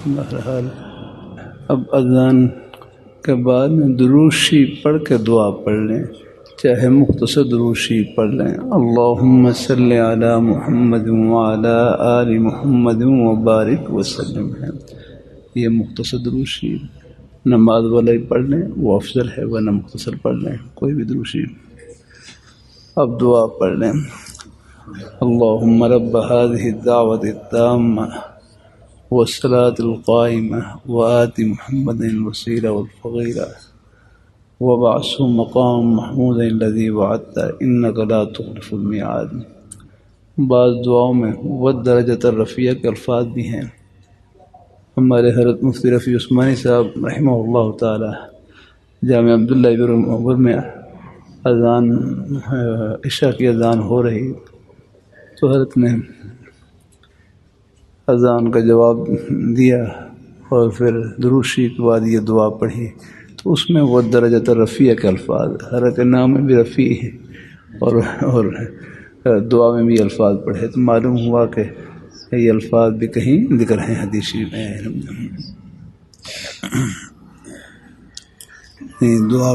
بہرحال اب اذان کے بعد درود شریف پڑھ کے دعا پڑھ لیں، چاہے مختصر درود شریف پڑھ لیں، اللہم صلی علی محمد وعلی آل محمد وبارک وسلم ہے، یہ مختصر درود شریف نماز والا ہی پڑھ لیں، وہ افضل ہے، ورنہ مختصر پڑھ لیں کوئی بھی درود شریف۔ اب دعا پڑھ لیں، اللہم رب هذه الدعوة التامة والصلاة القائمة وآت محمد الوسيلة والفضيلة وابعثه مقام محمود الذي وعدته إنك لا تخلف الميعاد۔ بعض دعاؤں میں والدرجة الرفیع کے الفاظ بھی ہیں۔ ہمارے حضرت مفتی رفیع عثمانی صاحب رحمہ اللہ تعالی جامع عبداللہ ابن عمر میں اذان عشاء کی اذان ہو رہی تو حضرت نے اذان کا جواب دیا اور پھر درود شریف کے بعد یہ دعا پڑھی، تو اس میں وہ درجۃ الرفیع کے الفاظ، حضرت کے نام میں بھی رفیع ہے اور دعا میں بھی الفاظ پڑھے، تو معلوم ہوا کہ یہ الفاظ بھی کہیں ذکر ہیں حدیث شریف میں۔ دعا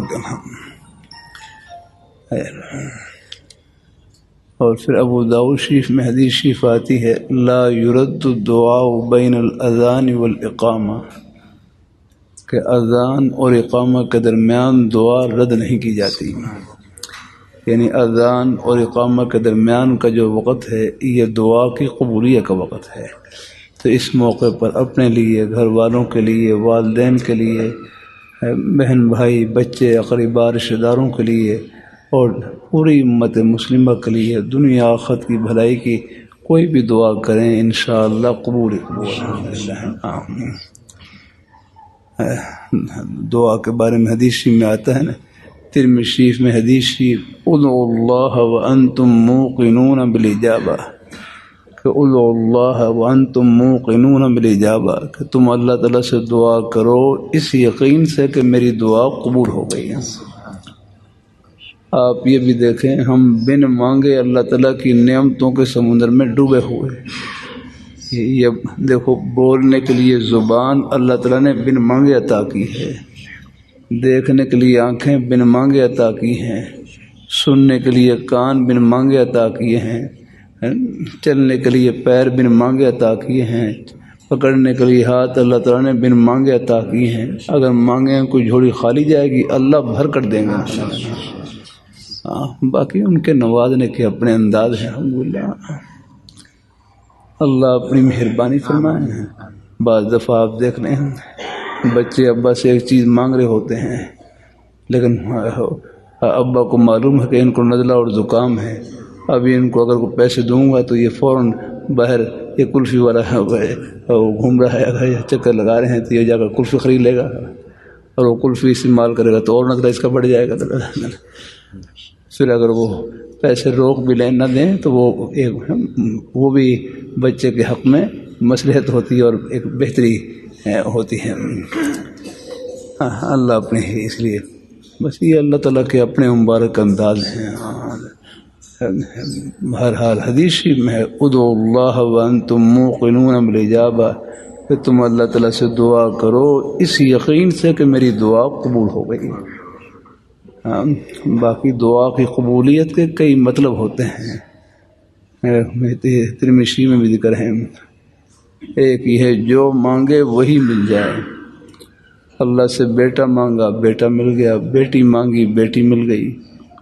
اور پھر ابو داؤد شریف میں حدیث شریف آتی ہے لا یرد الدعاء بین الاذان والاقامہ، کہ اذان اور اقامہ کے درمیان دعا رد نہیں کی جاتی، یعنی اذان اور اقامہ کے درمیان کا جو وقت ہے یہ دعا کی قبولیت کا وقت ہے، تو اس موقع پر اپنے لیے، گھر والوں کے لیے، والدین کے لیے، بہن بھائی، بچے، اقرباء، رشتہ داروں کے لیے اور پوری امت مسلمہ کے لیے دنیا آخرت کی بھلائی کی کوئی بھی دعا کریں انشاءاللہ قبول آمین۔ دعا کے بارے میں حدیث شریف میں آتا ہے نا، ترمذی شریف میں حدیث شریف ادعوا اللہ وانتم موقنون بالاجابہ، کہ ادعوا اللہ وانتم موقنون بالاجابہ، کہ تم اللہ تعالیٰ سے دعا کرو اس یقین سے کہ میری دعا قبول ہو گئی ہے۔ آپ یہ بھی دیکھیں ہم بن مانگے اللہ تعالیٰ کی نعمتوں کے سمندر میں ڈوبے ہوئے، یہ دیکھو بولنے کے لیے زبان اللہ تعالیٰ نے بن مانگے عطا کی ہے، دیکھنے کے لیے آنکھیں بن مانگے عطا کی ہیں، سننے کے لیے کان بن مانگے عطا کیے ہیں، چلنے کے لیے پیر بن مانگے عطا کیے ہیں، پکڑنے کے لیے ہاتھ اللہ تعالیٰ نے بن مانگے عطا کیے ہیں۔ اگر مانگیں کوئی جھولی خالی جائے گی، اللہ بھر کر دیں گے۔ باقی ان کے نوازنے کے اپنے انداز ہیں، الحمدللہ اللہ اپنی مہربانی فرمائے ہیں۔ بعض دفعہ آپ دیکھ رہے ہیں بچے ابا سے ایک چیز مانگ رہے ہوتے ہیں، لیکن ابا کو معلوم ہے کہ ان کو نزلہ اور زکام ہے، ابھی ان کو اگر کوئی پیسے دوں گا تو یہ فوراً باہر یہ کلفی والا گھوم رہا ہے، اگر یہ چکر لگا رہے ہیں تو یہ جا کر کلفی خرید لے گا، اور وہ کلفی استعمال کرے گا تو اور نزلہ اس کا بڑھ جائے گا۔ پھر اگر وہ پیسے روک بھی لیں نہ دیں تو وہ بھی بچے کے حق میں مصلحت ہوتی ہے اور ایک بہتری ہوتی ہے۔ اللہ اپنے ہی، اس لیے بس یہ اللہ تعالیٰ کے اپنے مبارک انداز ہیں۔ بہرحال حدیث شریف میں ہے ادعوا اللہ وانتم موقنون بالاجابہ، کہ تم اللہ تعالیٰ سے دعا کرو اس یقین سے کہ میری دعا قبول ہو گئی۔ باقی دعا کی قبولیت کے کئی مطلب ہوتے ہیں، ترمذی میں بھی ذکر ہے۔ ایک یہ ہے جو مانگے وہی مل جائے، اللہ سے بیٹا مانگا بیٹا مل گیا، بیٹی مانگی بیٹی مل گئی،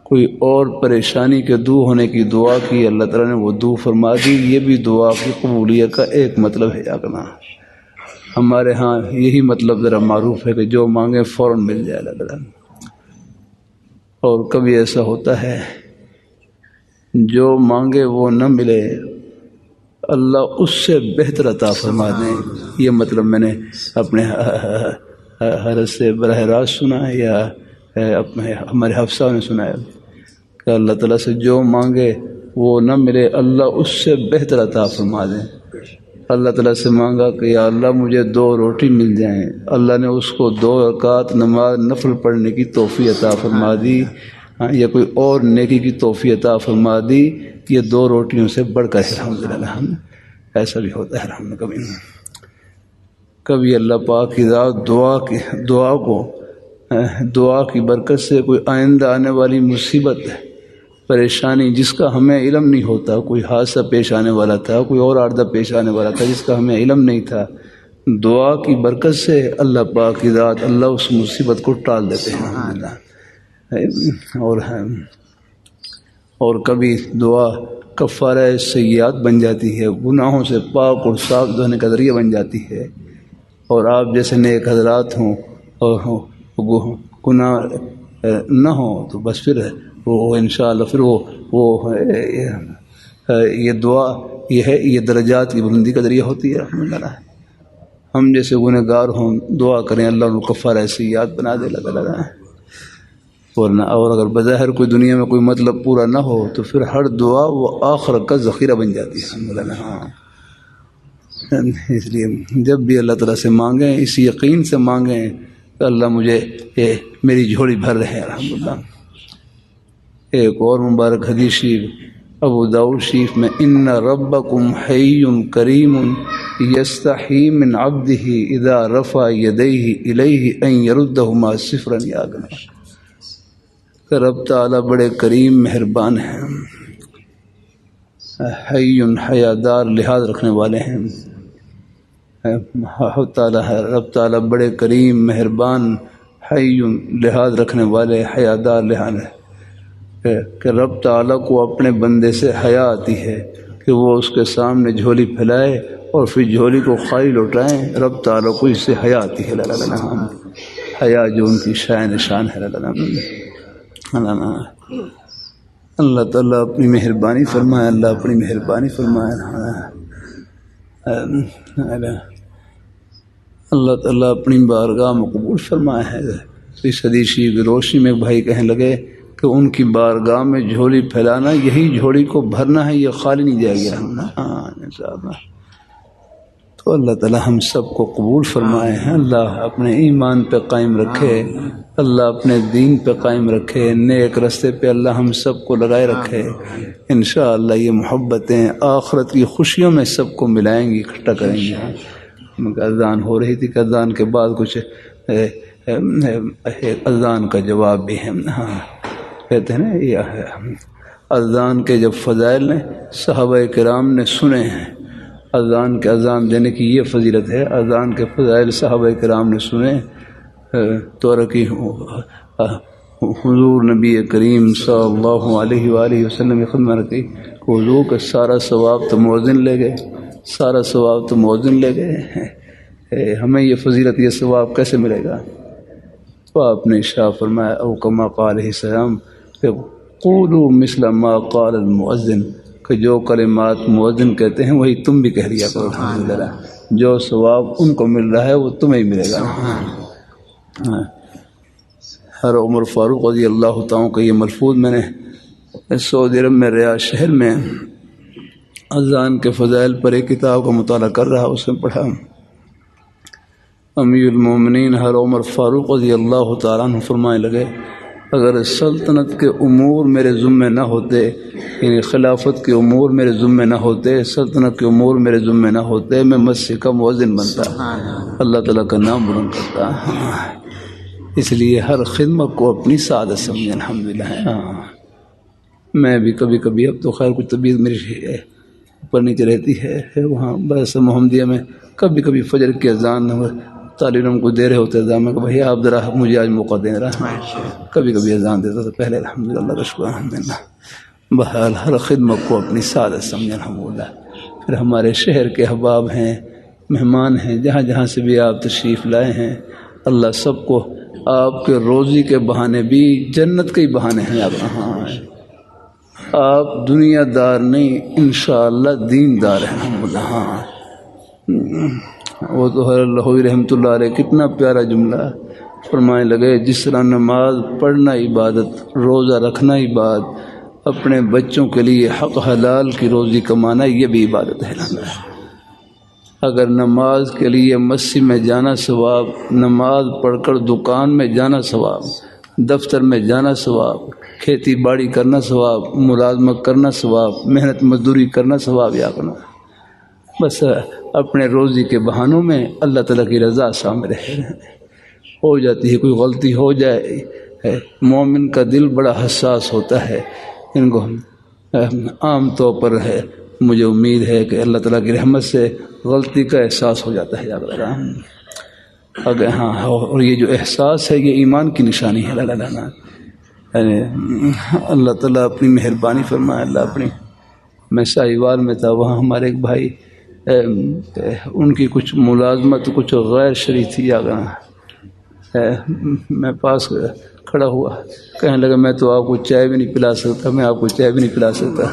کوئی اور پریشانی کے دور ہونے کی دعا کی اللہ تعالیٰ نے وہ دور فرما دی، یہ بھی دعا کی قبولیت کا ایک مطلب ہے۔ اگنا ہمارے ہاں یہی مطلب ذرا معروف ہے کہ جو مانگے فوراً مل جائے اللہ تعالیٰ، اور کبھی ایسا ہوتا ہے جو مانگے وہ نہ ملے اللہ اس سے بہتر عطا فرما دیں، یہ مطلب میں نے اپنے حضرت سے براہ راست سنا ہے یا ہمارے حفصہ نے سنا ہے کہ اللہ تعالیٰ سے جو مانگے وہ نہ ملے اللہ اس سے بہتر عطا فرما دیں۔ اللہ تعالیٰ سے مانگا کہ یا اللہ مجھے 2 روٹی مل جائیں، اللہ نے اس کو 2 رکعت نماز نفل پڑھنے کی توفیق عطا فرما دی، یا کوئی اور نیکی کی توفیق عطا فرما دی، یہ 2 روٹیوں سے بڑھ کر الحمدللہ ایسا بھی ہوتا ہے۔ الحمدللہ کبھی کبھی اللہ پاک کی ذات دعا کی برکت سے کوئی آئندہ آنے والی مصیبت پریشانی جس کا ہمیں علم نہیں ہوتا، کوئی حادثہ پیش آنے والا تھا، کوئی اور عارضہ پیش آنے والا تھا جس کا ہمیں علم نہیں تھا، دعا کی برکت سے اللہ پاک کی ذات اللہ اس مصیبت کو ٹال دیتے ہیں۔ اور کبھی دعا کفارہ سیئات بن جاتی ہے، گناہوں سے پاک اور صاف ہونے کا ذریعہ بن جاتی ہے، اور آپ جیسے نیک حضرات ہوں اور گناہ نہ ہوں تو بس پھر وہ انشاءاللہ پھر وہ یہ دعا یہ درجات کی بلندی کا ذریعہ ہوتی ہے۔ الحمدللہ ہم جیسے گنہگار ہوں دعا کریں اللہ ان کو کفارہ سیئات بنا دے اللہ تعالیٰ، اور اگر بظاہر کوئی دنیا میں کوئی مطلب پورا نہ ہو تو پھر ہر دعا وہ آخرت کا ذخیرہ بن جاتی ہے۔ الحمدللہ اس لیے جب بھی اللہ تعالیٰ سے مانگیں اس یقین سے مانگیں کہ اللہ مجھے میری جھولی بھر رہے ہیں۔ الحمدللہ ایک اور مبارک حدیث شریف ابو داؤد شریف میں ان ربکم حی کریم یستحی من عبدہ اذا رفع یدیہ الیہ ان یردہما صفرا یاغنا، کہ رب تعالیٰ بڑے کریم مہربان ہیں، حی حیادار لحاظ رکھنے والے ہیں، رب تعالیٰ بڑے کریم مہربان حی لحاظ رکھنے والے حیادار لحاظ کہ رب تعالیٰ کو اپنے بندے سے حیا آتی ہے کہ وہ اس کے سامنے جھولی پھیلائے اور پھر جھولی کو خالی لوٹائیں، رب تعالیٰ کو اس سے حیا آتی ہے۔ حیا جو ان کی شان ہے۔ اللہ تعالیٰ اپنی مہربانی فرمائے، اللہ اپنی مہربانی فرمائے۔ اللہ تعالیٰ اپنی بارگاہ میں قبول فرمائے ہے۔ اس حدیث کی روشنی میں بھائی کہنے لگے کہ ان کی بارگاہ میں جھولی پھیلانا یہی جھولی کو بھرنا ہے، یہ خالی نہیں جائے گا۔ تو اللہ تعالیٰ ہم سب کو قبول فرمائے ہیں، اللہ اپنے ایمان پہ قائم رکھے، اللہ اپنے دین پہ قائم رکھے، نیک رستے پہ اللہ ہم سب کو لگائے رکھے۔ انشاءاللہ یہ محبتیں آخرت کی خوشیوں میں سب کو ملائیں گی، اکٹھا کریں گے۔ اذان ہو رہی تھی کہ اذان کے بعد کچھ اذان کا جواب بھی ہے، کہتے ہیں نا یہ اذان کے جب فضائل نے صحابہ کرام نے سنے ہیں، اذان کے اذان دینے کی یہ فضیلت ہے، اذان کے فضائل صحابہ کرام نے سنے تو رکی حضور نبی کریم صلی اللہ علیہ وآلہ وسلم کی خدمت رکھی کہ حضور کا سارا ثواب تو مؤذن لے گئے، سارا ثواب تو مؤذن لے گئے، ہمیں یہ فضیلت یہ ثواب کیسے ملے گا؟ تو آپ نے ارشاد فرمایا او کما قال علیہ السلام کہ قولوا مثل ما قال المؤذن، کہ جو کلمات مؤذن کہتے ہیں وہی تم بھی کہہ لیا کرو۔ الحمدللہ جو ثواب ان کو مل رہا ہے وہ تمہیں ملے گا۔ ہر عمر فاروق رضی اللہ تعالیٰ کا یہ ملفوظ میں نے سعودی عرب میں ریاض شہر میں اذان کے فضائل پر ایک کتاب کا مطالعہ کر رہا، اس میں پڑھا امیر المومنین ہر عمر فاروق رضی اللہ تعالیٰ عنہ فرمانے لگے اگر سلطنت کے امور میرے ذمے نہ ہوتے، یعنی خلافت کے امور میرے ذمے نہ ہوتے، سلطنت کے امور میرے ذمے نہ ہوتے، میں مسجد کا مؤذن بنتا، اللہ تعالیٰ کا نام بلند کرتا۔ اس لیے ہر خدمت کو اپنی سعادت سمجھیں۔ الحمدللہ میں بھی کبھی کبھی، اب تو خیر کچھ طبیعت میری اوپر نیچے رہتی ہے، وہاں بس محمدیہ میں کبھی کبھی فجر کی اذان طالب علم کو دے رہے ہوتے اذان میں کہ بھائی آپ ذرا مجھے آج موقع دے رہا، کبھی کبھی اذان دیتا تھا پہلے۔ الحمدللہ اللہ کا شکر الحمدللہ۔ بہرحال ہر خدمت کو اپنی سعادت سمجھیں الحمدللہ۔ پھر ہمارے شہر کے احباب ہیں، مہمان ہیں، جہاں جہاں سے بھی آپ تشریف لائے ہیں، اللہ سب کو آپ کے روزی کے بہانے بھی جنت کے ہی بہانے ہیں۔ آپ دنیا دار نہیں، انشاءاللہ دین دار ہیں الحمدللہ۔ وہ تو اللہ رحمۃ اللہ علیہ کتنا پیارا جملہ فرمانے لگے، جس طرح نماز پڑھنا عبادت، روزہ رکھنا عبادت، اپنے بچوں کے لیے حق حلال کی روزی کمانا یہ بھی عبادت ہے۔ اگر نماز کے لیے مسجد میں جانا ثواب، نماز پڑھ کر دکان میں جانا ثواب، دفتر میں جانا ثواب، کھیتی باڑی کرنا ثواب، ملازمت کرنا ثواب، محنت مزدوری کرنا ثواب، یا کرنا بس اپنے روزی کے بہانوں میں اللہ تعالیٰ کی رضا سامنے رہے، ہو جاتی ہے کوئی غلطی ہو جائے. مومن کا دل بڑا حساس ہوتا ہے. ان کو عام طور پر ہے مجھے امید ہے کہ اللہ تعالیٰ کی رحمت سے غلطی کا احساس ہو جاتا ہے. اگر ہاں، اور یہ جو احساس ہے یہ ایمان کی نشانی ہے. اللہ تعالیٰ اپنی مہربانی فرمائے. اللہ اپنی، میں ساہیوال میں تھا، وہاں ہمارے ایک بھائی ان کی کچھ ملازمت کچھ غیر شرعی تھی. میں پاس کھڑا ہوا، کہنے لگا میں تو آپ کو چائے بھی نہیں پلا سکتا، میں آپ کو چائے بھی نہیں پلا سکتا.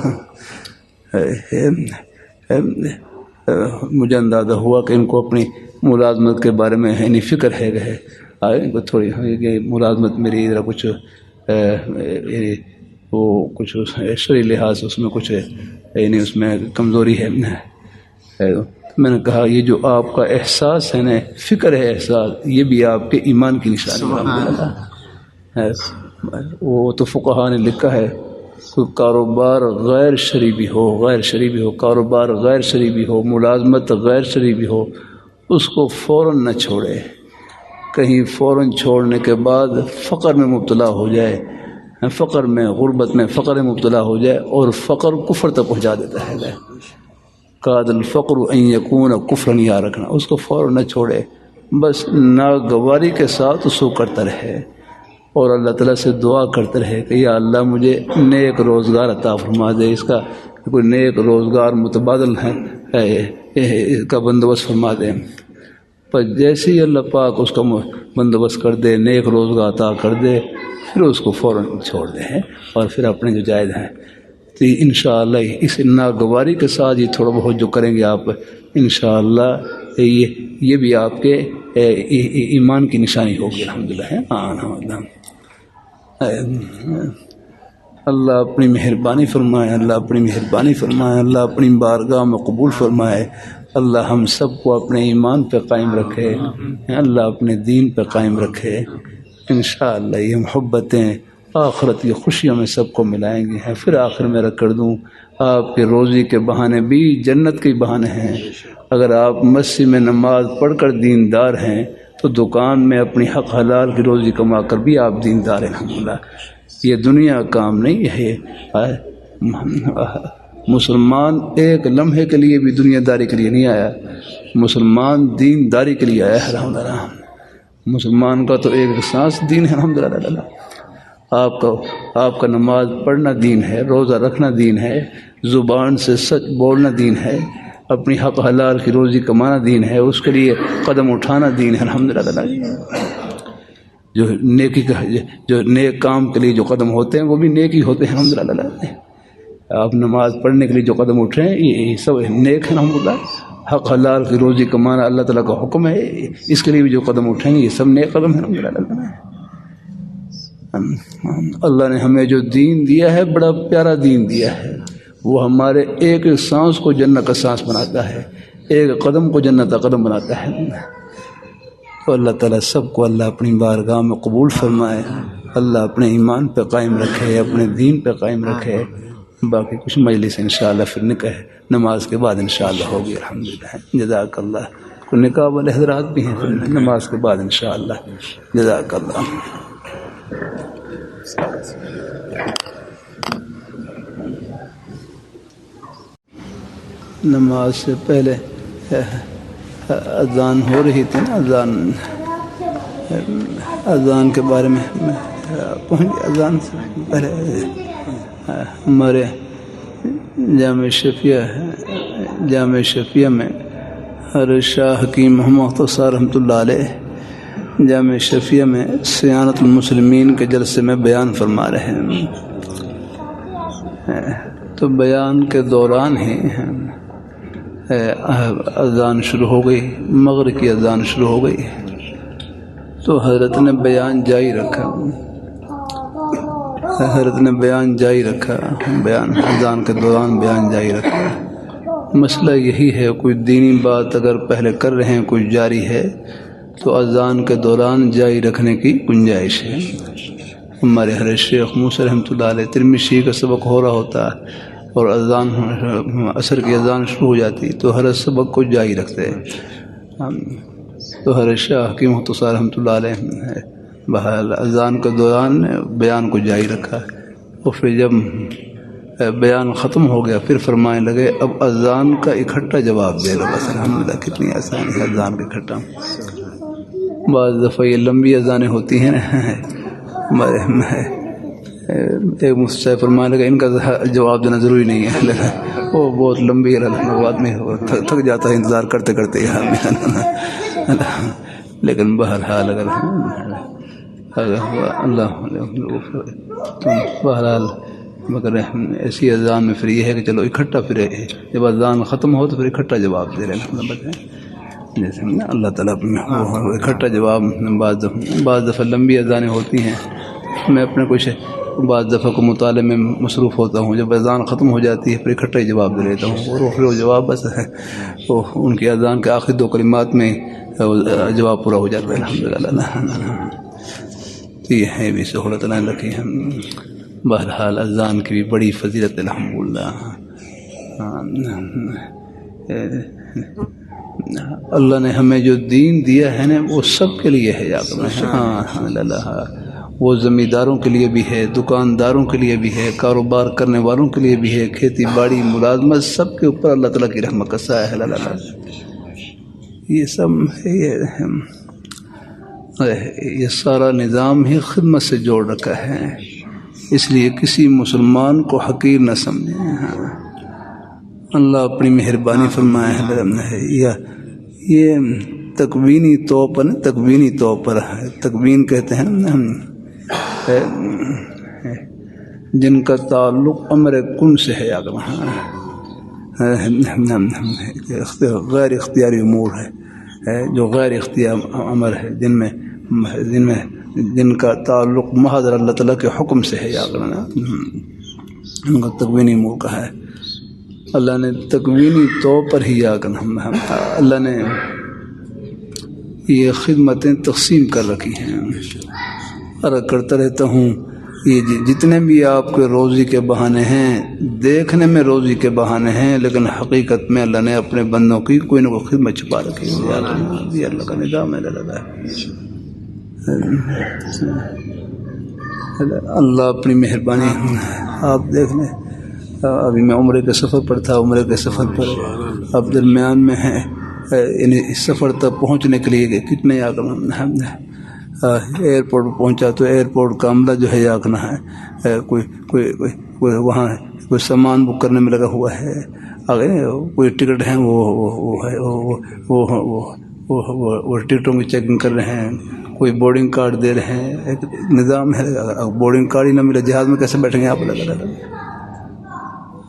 مجھے اندازہ ہوا کہ ان کو اپنی ملازمت کے بارے میں یعنی فکر ہے گئے. ان کو تھوڑی ملازمت میری ذرا کچھ وہ کچھ شرعی لحاظ اس میں کچھ یعنی اس میں کمزوری ہے. میں نے کہا یہ جو آپ کا احساس ہے نا، فکر ہے، احساس، یہ بھی آپ کے ایمان کی نشانی ہے. وہ تو فقہا نے لکھا ہے کوئی کاروبار غیر شرعی بھی ہو، کاروبار غیر شرعی بھی ہو، ملازمت غیر شرعی بھی ہو، اس کو فوراً نہ چھوڑے. کہیں فوراً چھوڑنے کے بعد فقر میں مبتلا ہو جائے، فقر میں، غربت میں، فقر میں مبتلا ہو جائے، اور فقر کفر تک پہنچا دیتا ہے. قاد الفقر ان یکون کفرا، یاد رکھنا. اس کو فوراً نہ چھوڑے، بس ناگواری کے ساتھ اس کو کرتا رہے، اور اللہ تعالیٰ سے دعا کرتے رہے کہ یا اللہ مجھے نیک روزگار عطا فرما دے. اس کا کوئی نیک روزگار متبادل ہے اس کا بندوبست فرما دے. پر جیسے ہی اللہ پاک اس کا بندوبست کر دے، نیک روزگار عطا کر دے، پھر اس کو فوراً چھوڑ دیں اور پھر اپنے جو جائز ہیں تو انشاءاللہ اس ناگواری کے ساتھ یہ تھوڑا بہت جو کریں گے آپ، انشاءاللہ یہ بھی آپ کے ایمان کی نشانی ہوگی. الحمدللہ. اللہ اپنی مہربانی فرمائے، اللہ اپنی مہربانی فرمائے، اللہ اپنی بارگاہ میں قبول فرمائے. اللہ ہم سب کو اپنے ایمان پہ قائم رکھے، اللہ اپنے دین پہ قائم رکھے. انشاءاللہ یہ محبتیں آخرت کی خوشیوں میں سب کو ملائیں گی. پھر آخر میں رکھ کر دوں، آپ کے روزی کے بہانے بھی جنت کے بہانے ہیں. اگر آپ مسجد میں نماز پڑھ کر دیندار ہیں تو دکان میں اپنی حق حلال کی روزی کما کر بھی آپ دیندار ہیں. الحمدللہ. یہ دنیا کام نہیں ہے. مسلمان ایک لمحے کے لیے بھی دنیا داری کے لیے نہیں آیا، مسلمان دین داری کے لیے آیا ہے. الحمدللہ. مسلمان کا تو ایک سانس دین ہے. الحمدللہ. آپ کا نماز پڑھنا دین ہے، روزہ رکھنا دین ہے، زبان سے سچ بولنا دین ہے، اپنی حق حلال کی روزی کمانا دین ہے، اس کے لیے قدم اٹھانا دین ہے. الحمدللہ. جو نیک کام کے لیے جو قدم ہوتے ہیں وہ بھی نیک ہی ہوتے ہیں. الحمدللہ. آپ نماز پڑھنے کے لیے جو قدم اٹھ رہے ہیں یہ سب نیک ہے. الحمدللہ. حق حلال کی روزی کمانا اللہ تعالیٰ کا حکم ہے، اس کے لیے بھی جو قدم اٹھیں گے یہ سب نیک قدم ہے. الحمدللہ. اللہ نے ہمیں جو دین دیا ہے بڑا پیارا دین دیا ہے، وہ ہمارے ایک سانس کو جنت کا سانس بناتا ہے، ایک قدم کو جنت کا قدم بناتا ہے. تو اللہ تعالیٰ سب کو اللہ اپنی بارگاہ میں قبول فرمائے، اللہ اپنے ایمان پہ قائم رکھے، اپنے دین پہ قائم رکھے. باقی کچھ مجلس انشاءاللہ پھر نکاح نماز کے بعد انشاءاللہ ہوگی. الحمدللہ. جزاک اللہ. کوئی نکاح والے حضرات بھی ہیں نماز کے بعد انشاءاللہ. جزاک اللہ. نماز سے پہلے اذان ہو رہی تھی نا، اذان کے بارے میں پہنچ. اذان سے پہلے ہمارے جامع شفیہ میں حضرت شاہ حکیم محمد مختصر رحمۃ اللہ علیہ جامع شفیہ میں سیانت المسلمین کے جلسے میں بیان فرما رہے ہیں. تو بیان کے دوران ہی اذان شروع ہو گئی، مغرب کی اذان شروع ہو گئی. تو حضرت نے بیان جاری رکھا، بیان اذان کے دوران بیان جاری رکھا. مسئلہ یہی ہے، کوئی دینی بات اگر پہلے کر رہے ہیں کوئی جاری ہے تو اذان کے دوران جاری رکھنے کی گنجائش ہے. ہمارے حضرت شیخ موسی رحمۃ اللہ علیہ ترمذی کا سبق ہو رہا ہوتا اور اذان عصر کی اذان شروع ہو جاتی تو ہر سبق کو جاری رکھتے ہیں. تو ہر شاہ حکیم مختصر رحمۃ اللہ علیہ بہرحال اذان کے دوران بیان کو جاری رکھا. اور پھر جب بیان ختم ہو گیا پھر فرمانے لگے اب اذان کا اکٹھا جواب دے لو. بس الحمدللہ کتنی آسانی ہے اذان کا اکٹھا. بعض دفعہ یہ لمبی اذانیں ہوتی ہیں ایک مفتی فرمانے لگا ان کا جواب دینا ضروری نہیں ہے، وہ بہت لمبی آدمی تھک جاتا ہے انتظار کرتے کرتے. لیکن بہرحال اگر اللہ بہرحال مگر ایسی اذان میں پھر یہ ہے کہ چلو اکٹھا پھر جب اذان ختم ہو تو پھر اکٹھا جواب دے رہے ہیں. جیسے اللہ تعالیٰ اکٹھا جواب. بعض دفعہ لمبی اذانیں ہوتی ہیں، میں اپنے کچھ بعض دفعہ کو مطالعے میں مصروف ہوتا ہوں، جب اذان ختم ہو جاتی ہے پھر اکٹھا ہی جواب دے لیتا ہوں. اور پھر وہ جواب بس ہے وہ ان کی اذان کے آخری 2 کلمات میں جواب پورا ہو جاتا ہے. الحمدللہ یہ ہے بھی سہولت اللہ رکھی ہے. بہرحال اذان کی بھی بڑی فضیلت الحمدللہ. اللہ نے ہمیں جو دین دیا ہے نا وہ سب کے لیے ہے. وہ زمینداروں کے لیے بھی ہے، دکانداروں کے لیے بھی ہے، کاروبار کرنے والوں کے لیے بھی ہے، کھیتی باڑی ملازمت سب کے اوپر اللہ تعالیٰ کی رحمت کا سایہ ہے. یہ سب یہ سارا نظام ہی خدمت سے جوڑ رکھا ہے. اس لیے کسی مسلمان کو حقیر نہ سمجھیں. اللہ اپنی مہربانی فرمائے ہے. یہ تکوینی طور پر تکوین کہتے ہیں جن کا تعلق امر کن سے ہے. غیر اختیاری امور ہے جو غیر اختیار امر ہے جن کا تعلق محض اللہ تعالیٰ کے حکم سے ہے. ان کا تکوینی امور کا ہے. اللہ نے تکوینی طور پر ہی اللہ نے یہ خدمتیں تقسیم کر رکھی ہیں. عرض کرتا رہتا ہوں یہ جتنے بھی آپ کے روزی کے بہانے ہیں دیکھنے میں روزی کے بہانے ہیں، لیکن حقیقت میں اللہ نے اپنے بندوں کی کوئی نہ کوئی خدمت چھپا رکھی ہے. یہ اللہ کا نظام ہے. اللہ اپنی مہربانی. آپ دیکھ لیں ابھی میں عمرے کے سفر پر تھا. عمرے کے سفر پر اب درمیان میں ہے یعنی اس سفر تک پہنچنے کے لیے کتنے ایئرپورٹ پر پہنچا تو ایئرپورٹ کا عملہ جو ہے یا کرنا ہے کوئی وہاں کوئی سامان بک کرنے میں لگا ہوا ہے. کوئی ٹکٹ ہیں وہ ٹکٹوں کی چیکنگ کر رہے ہیں، کوئی بورڈنگ کارڈ دے رہے ہیں. ایک نظام ہے. بورڈنگ کارڈ ہی نہ ملے جہاز میں کیسے بیٹھیں گے آپ؟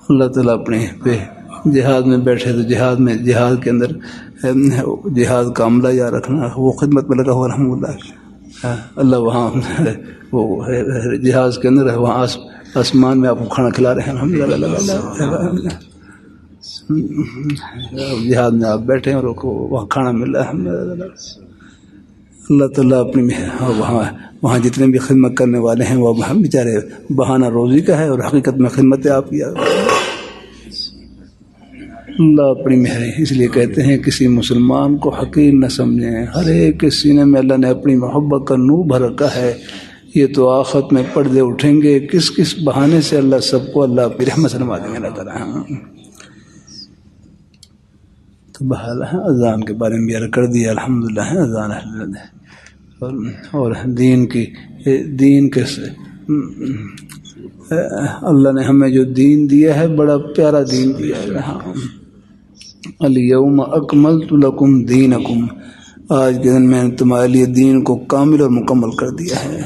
اللہ تعالیٰ اپنے پہ جہاز میں بیٹھے تو جہاز کے اندر جہاز کا عملہ یا رکھنا وہ خدمت میں لگا ہوا. الحمدللہ اللہ وہاں وہ جہاز کے اندر وہاں آسمان میں آپ کو کھانا کھلا رہے ہیں. الحمدللہ جہاز میں آپ بیٹھے ہیں اور وہاں کھانا مل رہا ہے. اللہ تعالیٰ اپنی وہاں جتنے بھی خدمت کرنے والے ہیں وہ ہم بیچارے بہانہ روزی کا ہے اور حقیقت میں خدمت آپ کی. اللہ اپنی مہر. اس لیے کہتے ہیں کسی مسلمان کو حقیر نہ سمجھیں. ہر ایک کے سینے میں اللہ نے اپنی محبت کا نور بھر رکھا ہے. یہ تو آخرت میں پردے اٹھیں گے کس بہانے سے اللہ سب کو اللہ اپنی رحمت سے نوازیں گے. اللہ تعالیٰ تو بحال اذان کے بارے میں کر دیا. الحمدللہ اذان اور دین کے اللہ نے ہمیں جو دین دیا ہے بڑا پیارا دین دیا ہے. الیوم اکملت لکم دینکم، آج کے دن میں نے تمہارے لیے دین کو کامل اور مکمل کر دیا ہے.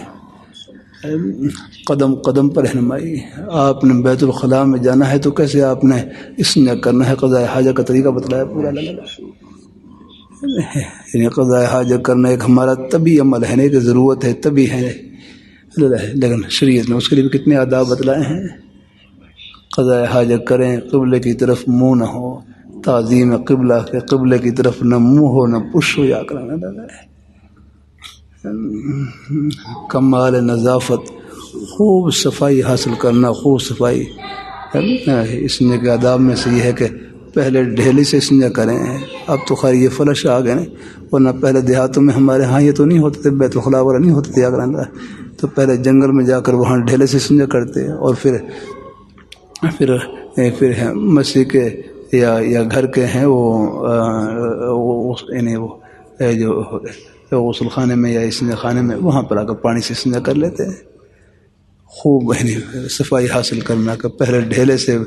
قدم قدم پر رہنمائی. آپ نے بیت الخلاء میں جانا ہے تو کیسے آپ نے استنجا کرنا ہے، قضاء حاجہ کا طریقہ بتلایا پورا. یعنی قضاء حاجہ کرنا ایک ہمارا طبی عمل ہے، ایک ضرورت ہے، طبی ہے، لیکن شریعت نے اس کے لیے بھی کتنے آداب بتلائے ہیں. قضاء حاجہ کریں، قبلے کی طرف منہ نہ ہو، تعظیم قبلہ کے قبلے کی طرف نہ منہ ہو نہ پش ہو یا کرنا. کمال نظافت، خوب صفائی حاصل کرنا، خوب صفائی. استنجا کے آداب میں سے یہ ہے کہ پہلے ڈھیلی سے استنجا کریں. اب تو خیر یہ فلش آ گئے، ورنہ پہلے دیہاتوں میں ہمارے ہاں یہ تو نہیں ہوتے تھے، بیت الخلاء وغیرہ نہیں ہوتے تھے اگر، تو پہلے جنگل میں جا کر وہاں ڈھیلے سے استنجا کرتے، اور پھر مسجد کے یا گھر کے ہیں وہ یعنی وہ جو غسل خانے میں یا استنجا خانے میں وہاں پر آ کر پانی سے استنجا کر لیتے ہیں. خوب یعنی صفائی حاصل کرنا کہ پہلے ڈھیلے سے.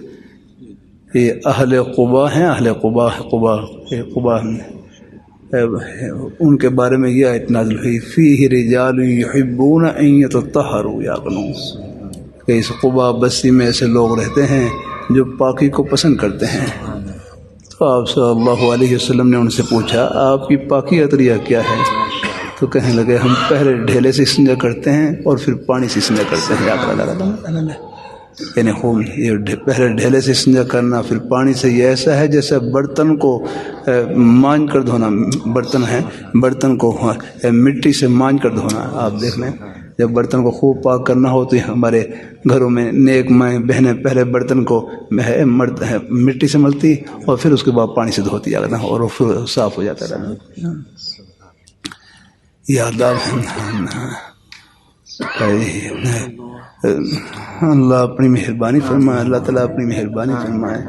یہ اہل قبا ہیں، اہل قبا ان کے بارے میں یہ آیت نازل ہوئی فیہ رجال یحبون ان یتطہروا یعقلون، کہ اس قبا بستی میں ایسے لوگ رہتے ہیں جو پاکی کو پسند کرتے ہیں. تو آپ صلی اللہ علیہ وسلم نے ان سے پوچھا آپ کی پاکی کا طریقہ کیا ہے؟ تو کہنے لگے ہم پہلے ڈھیلے سے استنجا کرتے ہیں اور پھر پانی سے استنجا کرتے ہیں. یعنی خوب یہ پہلے ڈھیلے سے استنجا کرنا پھر پانی سے، یہ ایسا ہے جیسے برتن کو مانج کر دھونا. برتن کو مٹی سے مانج کر دھونا. آپ دیکھ لیں جب برتن کو خوب پاک کرنا ہو تو ہمارے گھروں میں نیک مائیں بہنیں پہلے برتن کو مٹی سے ملتی اور پھر اس کے بعد پانی سے دھوتی آگے اور پھر صاف ہو جاتا رہنا. یہ آداب اللہ اپنی مہربانی فرمائے، اللہ تعالیٰ اپنی مہربانی فرمائے.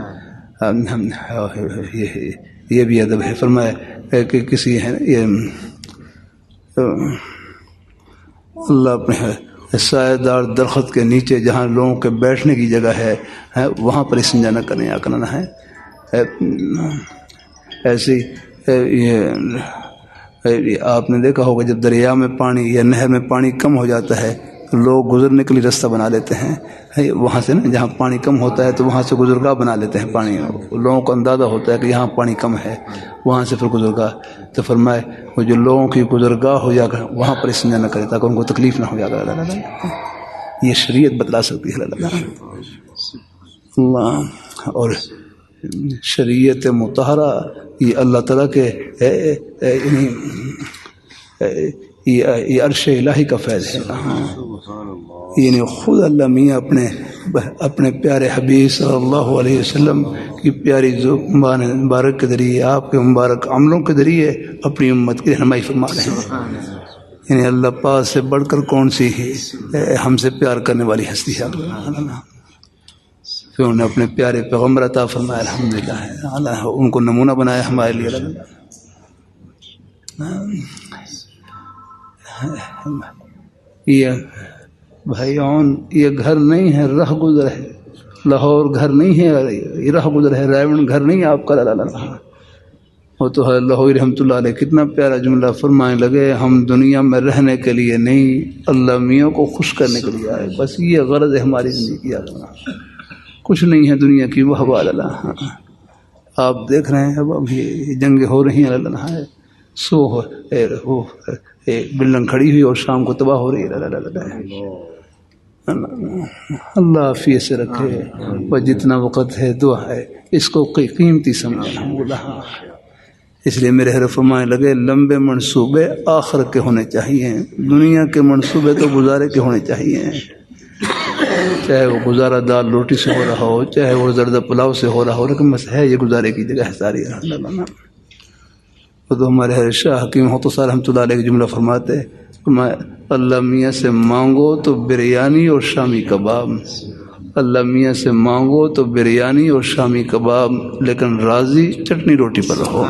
یہ بھی ادب ہے. فرمائے کہ کسی ہے یہ اللہ اپنے سایہ دار درخت کے نیچے جہاں لوگوں کے بیٹھنے کی جگہ ہے وہاں پر استنجا نہ کریں یا کرنا ہے. ایسی آپ نے دیکھا ہوگا جب دریا میں پانی یا نہر میں پانی کم ہو جاتا ہے لوگ گزرنے کے لیے رستہ بنا لیتے ہیں وہاں سے نا، جہاں پانی کم ہوتا ہے تو وہاں سے گزرگاہ بنا لیتے ہیں. پانی لوگوں کو اندازہ ہوتا ہے کہ یہاں پانی کم ہے، وہاں سے پھر گزرگاہ. تو فرمائے وہ جو لوگوں کی گزرگاہ ہو جا کر وہاں پر استنجا نہ کرے تاکہ ان کو تکلیف نہ ہو جا کر. یہ شریعت بتلا سکتی ہے اللہ. اور شریعت مطہرہ یہ اللہ تعالیٰ کے یہ عرش الہی کا فیض ہے. یعنی خود اللہ میاں اپنے پیارے حبیب صلی اللہ علیہ وسلم کی پیاری زبان مبارک کے ذریعے، آپ کے مبارک عملوں کے ذریعے اپنی امت کی رہنمائی فرما رہے ہیں. یعنی اللہ پاک سے بڑھ کر کون سی ہم سے پیار کرنے والی ہستی ہے. پھر انہوں نے اپنے پیارے پیغمبر عطا فرمایا الحمدللہ. اللہ ان کو نمونہ بنایا ہمارے لیے. یہ بھائیون یہ گھر نہیں ہے، رہ گزر ہے. لاہور گھر نہیں ہے، یہ رہ گزر ہے. رائے گھر نہیں ہے آپ کا. وہ تو ہے لاہور رحمۃ اللہ علیہ. کتنا پیارا جملہ فرمانے لگے ہم دنیا میں رہنے کے لیے نہیں، اللہ میاں کو خوش کرنے کے لیے آئے. بس یہ غرض ہے ہماری زندگی. کچھ نہیں ہے دنیا کی وہ حوال اللہ. آپ دیکھ رہے ہیں اب یہ جنگیں ہو رہی ہیں اللہ ہے سو بلڈنگ کھڑی ہوئی اور شام کو تباہ ہو رہی ہے. اللہ عافیت سے رکھے. اور جتنا وقت ہے دعا ہے اس کو قیمتی سمجھنا. اس لیے میرے حضرت فرمانے لگے لمبے منصوبے آخر کے ہونے چاہیے، دنیا کے منصوبے تو گزارے کے ہونے چاہیے. چاہے وہ گزارا دال روٹی سے ہو رہا ہو، چاہے وہ زردہ پلاؤ سے ہو رہا ہو، لیکن بس ہے یہ گزارے کی جگہ ہے ساری. تو ہمارے حضرت شاہ حکیم محتسب رحمۃ اللہ علیہ جملہ فرماتے اللہ میاں سے مانگو تو بریانی اور شامی کباب. اللہ میاں سے مانگو تو بریانی اور شامی کباب، لیکن راضی چٹنی روٹی پر رہو.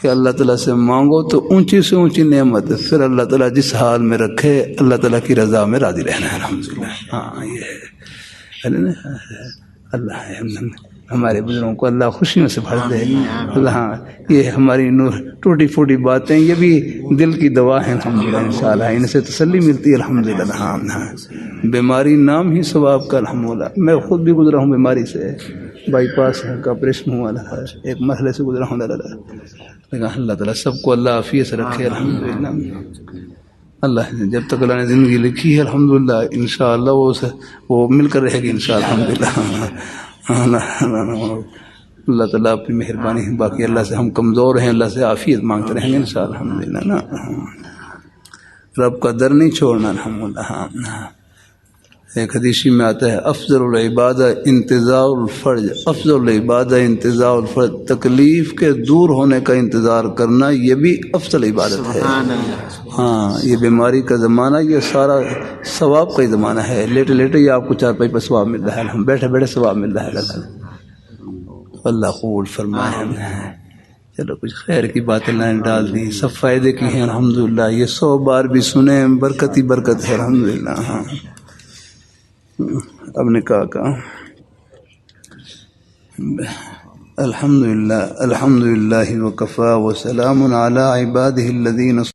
کہ اللہ تعالیٰ سے مانگو تو اونچی سے اونچی نعمت، پھر اللہ تعالیٰ جس حال میں رکھے اللہ تعالیٰ کی رضا میں راضی رہنا ہے. الحمدللہ. ہاں یہ ہے اللہ ہمارے بزرگوں کو اللہ خوشیوں سے بھر دے. اللہ یہ ہماری ٹوٹی پھوٹی باتیں یہ بھی دل کی دوا ہیں الحمدللہ. انشاءاللہ ان سے تسلی ملتی ہے الحمدللہ. ہاں بیماری نام ہی ثواب کا الحمدللہ. میں خود بھی گزرا ہوں بیماری سے، بائی پاس کا آپریشن ہوا ہے، ایک مرحلے سے گزرا ہوں. لیکن اللہ تعالیٰ سب کو اللہ عافیت سے رکھے الحمدللہ. اللہ جب تک اللہ نے زندگی لکھی ہے الحمدللہ انشاءاللہ وہ مل کر رہے گی انشاءاللہ الحمدللہ. اللہ تعالیٰ اپنی مہربانی. باقی اللہ سے ہم کمزور ہیں، اللہ سے عافیت مانگتے رہیں گے انشاءاللہ الحمدللہ. نا رب کا در نہیں چھوڑنا الحمدللہ. ایک حدیثی میں آتا ہے افضل العبادہ انتظار الفرج، افضل العبادہ انتظار الفرج، تکلیف کے دور ہونے کا انتظار کرنا یہ بھی افضل عبادت ہے۔ ہاں یہ بیماری کا زمانہ، یہ سارا ثواب کا ہی زمانہ ہے، لیٹے لیٹے ہی آپ کو چارپائی پر ثواب مل رہا ہے، بیٹھے بیٹھے ثواب مل رہا ہے۔ اللہ قبول فرمائے۔ چلو کچھ خیر کی باتیں لائن ڈال دی، سب فائدے کی ہیں الحمدللہ، یہ 100 بار بھی سنیں برکت ہی برکت ہے الحمدللہ۔ ہاں اب نکاح کا الحمدللہ وکفی وسلام علی عبادہ الذین